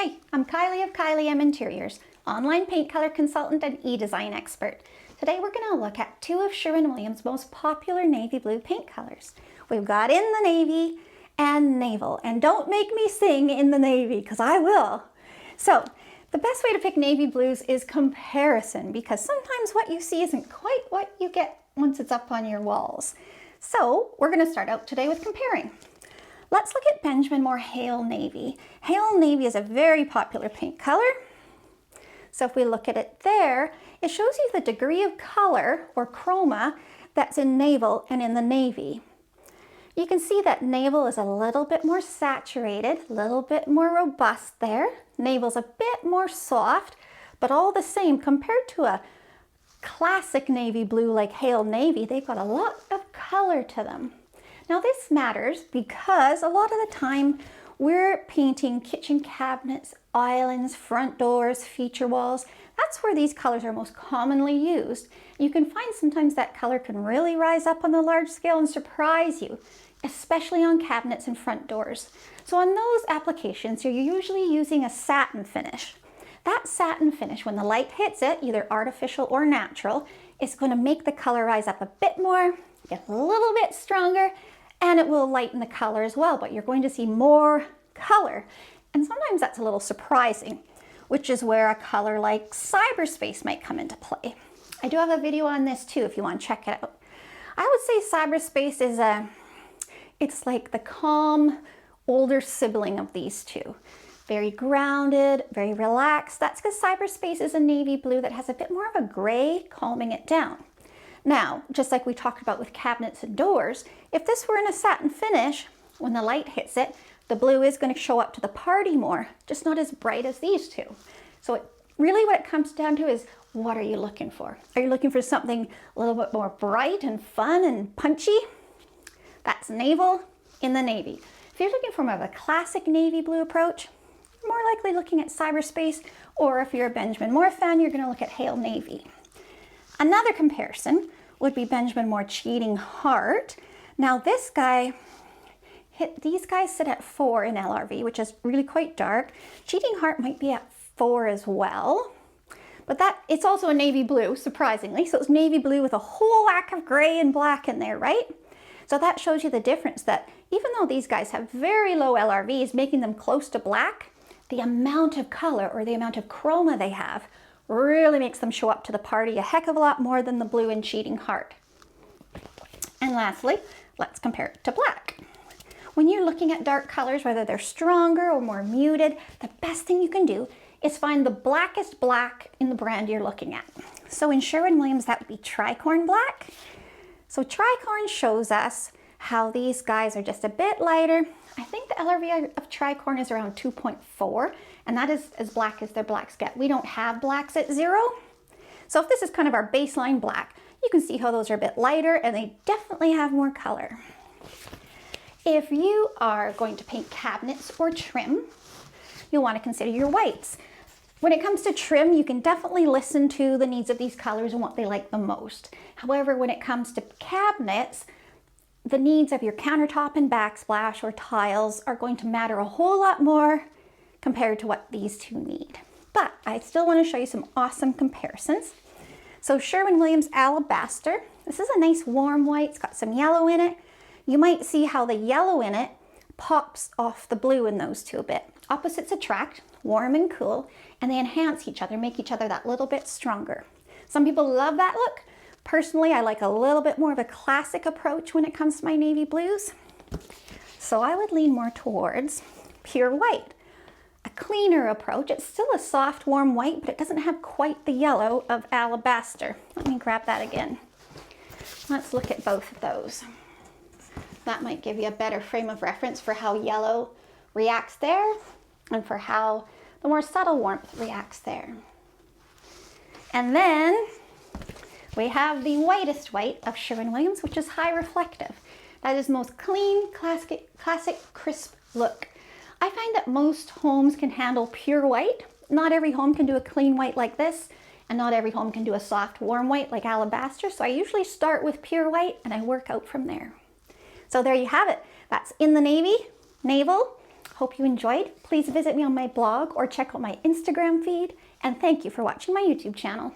Hey, I'm Kylie of Kylie M Interiors, online paint color consultant and e-design expert. Today we're going to look at two of Sherwin-Williams' most popular navy blue paint colors. We've got In the Navy and Naval. And don't make me sing In the Navy, because I will. So, the best way to pick navy blues is comparison, because sometimes what you see isn't quite what you get once it's up on your walls. So, we're going to start out today with comparing. Let's look at Benjamin Moore Hale Navy. Hale Navy is a very popular paint color. So if we look at it there, it shows you the degree of color or chroma that's in Naval and in the Navy. You can see that Naval is a little bit more saturated, a little bit more robust there. Naval's a bit more soft, but all the same, compared to a classic navy blue like Hale Navy, they've got a lot of color to them. Now this matters because a lot of the time we're painting kitchen cabinets, islands, front doors, feature walls. That's where these colors are most commonly used. You can find sometimes that color can really rise up on the large scale and surprise you, especially on cabinets and front doors. So on those applications, you're usually using a satin finish. That satin finish, when the light hits it, either artificial or natural, is going to make the color rise up a bit more, get a little bit stronger, and it will lighten the color as well, but you're going to see more color. And sometimes that's a little surprising, which is where a color like Cyberspace might come into play. I do have a video on this too if you want to check it out. I would say Cyberspace is it's like the calm, older sibling of these two. Very grounded, very relaxed. That's because Cyberspace is a navy blue that has a bit more of a gray, calming it down. Now, just like we talked about with cabinets and doors, if this were in a satin finish, when the light hits it, the blue is going to show up to the party more, just not as bright as these two. So really what it comes down to is, what are you looking for? Are you looking for something a little bit more bright and fun and punchy? That's Naval, In the Navy. If you're looking for more of a classic navy blue approach, you're more likely looking at Cyberspace, or if you're a Benjamin Moore fan, you're going to look at Hale Navy. Another comparison would be Benjamin Moore Cheating Heart. Now this guy, these guys sit at 4 in LRV, which is really quite dark. Cheating Heart might be at 4 as well, but it's also a navy blue, surprisingly. So it's navy blue with a whole whack of gray and black in there, right? So that shows you the difference, that even though these guys have very low LRVs, making them close to black, the amount of color or the amount of chroma they have really makes them show up to the party a heck of a lot more than the blue in Cheating Heart. And lastly, let's compare it to black. When you're looking at dark colors, whether they're stronger or more muted, the best thing you can do is find the blackest black in the brand you're looking at. So in Sherwin-Williams, that would be Tricorn Black. So Tricorn shows us how these guys are just a bit lighter. I think the LRV of Tricorn is around 2.4, and that is as black as their blacks get. We don't have blacks at 0. So if this is kind of our baseline black, you can see how those are a bit lighter and they definitely have more color. If you are going to paint cabinets or trim, you'll want to consider your whites. When it comes to trim, you can definitely listen to the needs of these colors and what they like the most. However, when it comes to cabinets, the needs of your countertop and backsplash or tiles are going to matter a whole lot more compared to what these two need. But I still want to show you some awesome comparisons. So Sherwin-Williams Alabaster, this is a nice warm white, it's got some yellow in it. You might see how the yellow in it pops off the blue in those two a bit. Opposites attract, warm and cool, and they enhance each other, make each other that little bit stronger. Some people love that look. Personally, I like a little bit more of a classic approach when it comes to my navy blues. So I would lean more towards pure white. A cleaner approach. It's still a soft, warm white, but it doesn't have quite the yellow of Alabaster. Let me grab that again. Let's look at both of those. That might give you a better frame of reference for how yellow reacts there and for how the more subtle warmth reacts there. And then we have the whitest white of Sherwin-Williams, which is high reflective. That is most clean, classic, crisp look. I find that most homes can handle pure white. Not every home can do a clean white like this, and not every home can do a soft, warm white like Alabaster. So I usually start with pure white and I work out from there. So there you have it. That's In the Navy, Naval. Hope you enjoyed. Please visit me on my blog or check out my Instagram feed. And thank you for watching my YouTube channel.